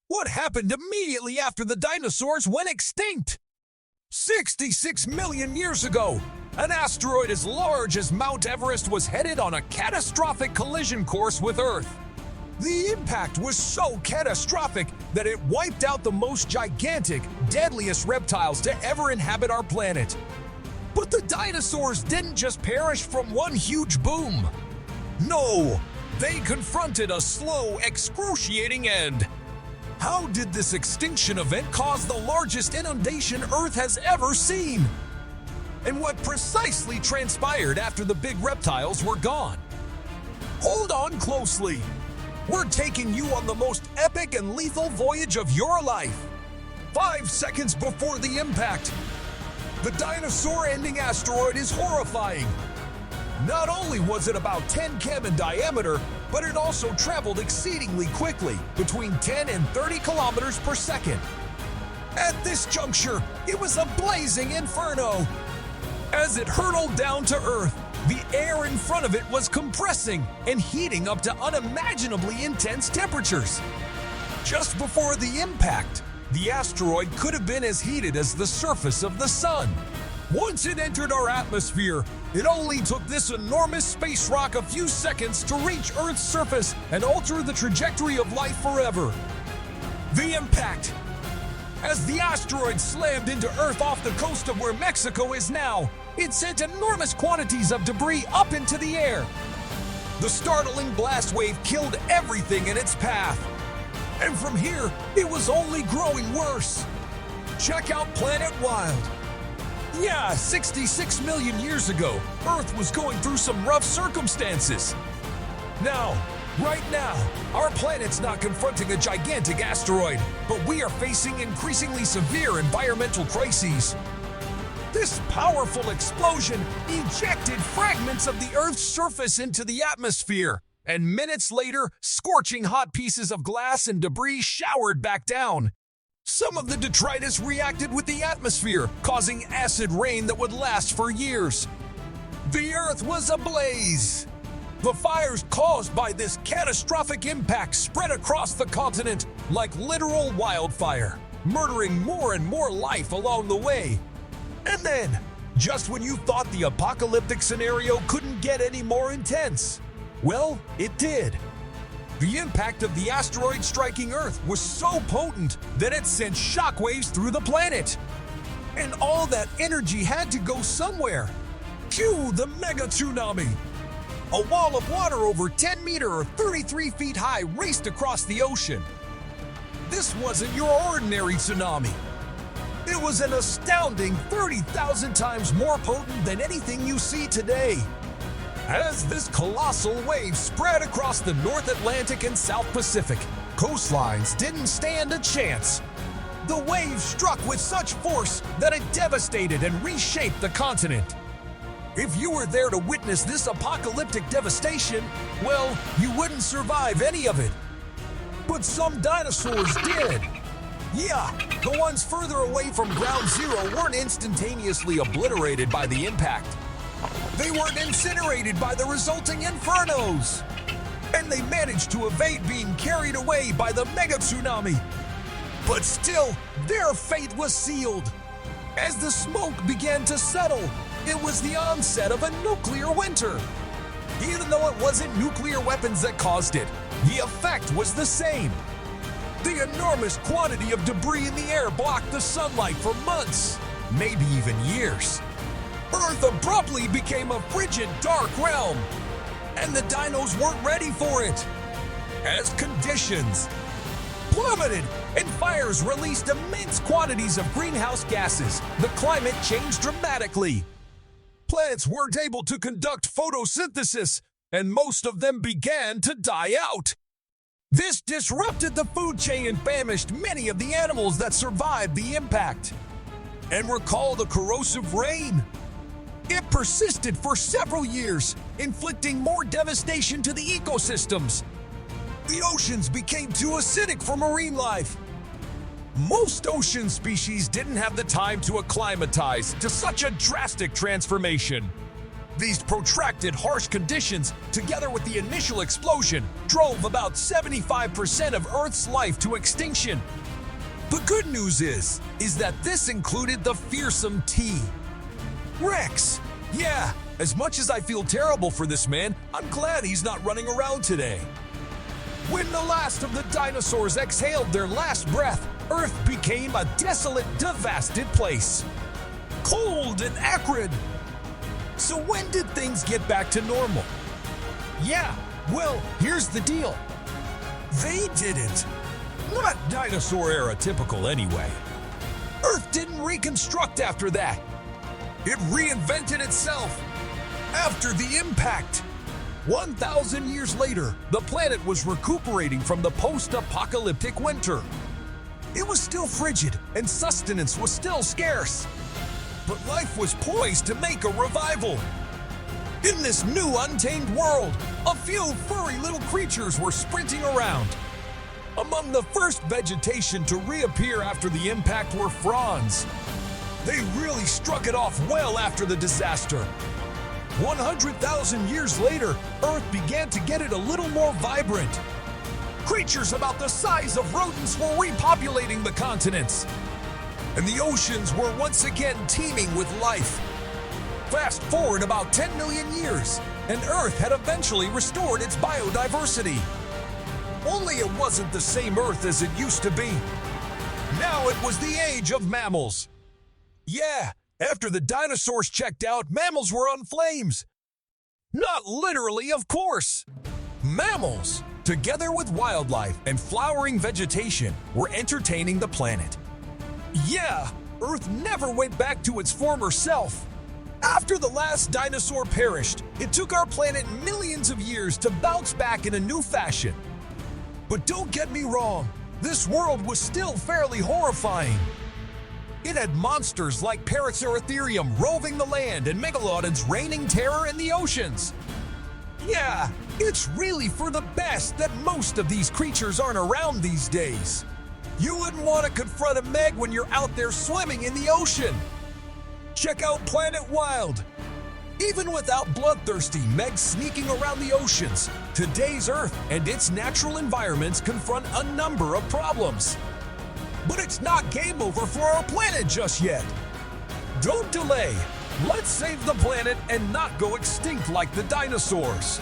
What happened immediately after the dinosaurs went extinct? 66 million years ago, an asteroid as large as Mount Everest was headed on a catastrophic collision course with Earth. The impact was so catastrophic that it wiped out the most gigantic, deadliest reptiles to ever inhabit our planet. But the dinosaurs didn't just perish from one huge boom. No, they confronted a slow, excruciating end. How did this extinction event cause the largest inundation Earth has ever seen? And what precisely transpired after the big reptiles were gone? Hold on closely. We're taking you on the most epic and lethal voyage of your life. 5 seconds before the impact. The dinosaur-ending asteroid is horrifying. Not only was it about 10 km in diameter, but it also traveled exceedingly quickly, between 10 and 30 kilometers per second. At this juncture, it was a blazing inferno. As it hurtled down to Earth, the air in front of it was compressing and heating up to unimaginably intense temperatures. Just before the impact, the asteroid could have been as heated as the surface of the sun. Once it entered our atmosphere, it only took this enormous space rock a few seconds to reach Earth's surface and alter the trajectory of life forever. The impact. As the asteroid slammed into Earth off the coast of where Mexico is now, it sent enormous quantities of debris up into the air. The startling blast wave killed everything in its path. And from here, it was only growing worse. Check out Planet Wild. Yeah, 66 million years ago, Earth was going through some rough circumstances. Right now, our planet's not confronting a gigantic asteroid, but we are facing increasingly severe environmental crises. This powerful explosion ejected fragments of the Earth's surface into the atmosphere, and minutes later, scorching hot pieces of glass and debris showered back down. Some of the detritus reacted with the atmosphere, causing acid rain that would last for years. The Earth was ablaze. The fires caused by this catastrophic impact spread across the continent like literal wildfire, murdering more and more life along the way. And then, just when you thought the apocalyptic scenario couldn't get any more intense, well, it did. The impact of the asteroid striking Earth was so potent that it sent shockwaves through the planet. And all that energy had to go somewhere. Cue the mega tsunami. A wall of water over 10 meters or 33 feet high raced across the ocean. This wasn't your ordinary tsunami. It was an astounding 30,000 times more potent than anything you see today. As this colossal wave spread across the North Atlantic and South Pacific, coastlines didn't stand a chance. The wave struck with such force that it devastated and reshaped the continent. If you were there to witness this apocalyptic devastation, well, you wouldn't survive any of it. But some dinosaurs did. Yeah, the ones further away from ground zero weren't instantaneously obliterated by the impact. They weren't incinerated by the resulting infernos. And they managed to evade being carried away by the mega tsunami. But still, their fate was sealed. As the smoke began to settle, it was the onset of a nuclear winter. Even though it wasn't nuclear weapons that caused it, the effect was the same. The enormous quantity of debris in the air blocked the sunlight for months, maybe even years. Earth abruptly became a frigid, dark realm, and the dinos weren't ready for it. As conditions plummeted and fires released immense quantities of greenhouse gases, the climate changed dramatically. Plants weren't able to conduct photosynthesis, and most of them began to die out. This disrupted the food chain and famished many of the animals that survived the impact. And recall the corrosive rain. It persisted for several years, inflicting more devastation to the ecosystems. The oceans became too acidic for marine life. Most ocean species didn't have the time to acclimatize to such a drastic transformation. These protracted, harsh conditions, together with the initial explosion, drove about 75% of Earth's life to extinction. The good news is that this included the fearsome T-Rex. Yeah, as much as I feel terrible for this man, I'm glad he's not running around today. When the last of the dinosaurs exhaled their last breath, Earth became a desolate, devastated place. Cold and acrid. So when did things get back to normal? Yeah, well, here's the deal. They didn't. Not dinosaur era typical anyway. Earth didn't reconstruct after that. It reinvented itself. After the impact. 1,000 years later, the planet was recuperating from the post-apocalyptic winter. It was still frigid and sustenance was still scarce. But life was poised to make a revival. In this new untamed world, a few furry little creatures were sprinting around. Among the first vegetation to reappear after the impact were fronds. They really struck it off well after the disaster. 100,000 years later, Earth began to get it a little more vibrant. Creatures about the size of rodents were repopulating the continents. And the oceans were once again teeming with life. Fast forward about 10 million years, and Earth had eventually restored its biodiversity. Only it wasn't the same Earth as it used to be. Now it was the age of mammals. Yeah, after the dinosaurs checked out, mammals were on flames. Not literally, of course. Mammals, together with wildlife and flowering vegetation, were entertaining the planet. Yeah, Earth never went back to its former self. After the last dinosaur perished, it took our planet millions of years to bounce back in a new fashion. But don't get me wrong, this world was still fairly horrifying. It had monsters like Paraceratherium roving the land and megalodons raining terror in the oceans. Yeah, it's really for the best that most of these creatures aren't around these days. You wouldn't want to confront a Meg when you're out there swimming in the ocean. Check out Planet Wild. Even without bloodthirsty Megs sneaking around the oceans, today's Earth and its natural environments confront a number of problems. But it's not game over for our planet just yet. Don't delay. Let's save the planet and not go extinct like the dinosaurs.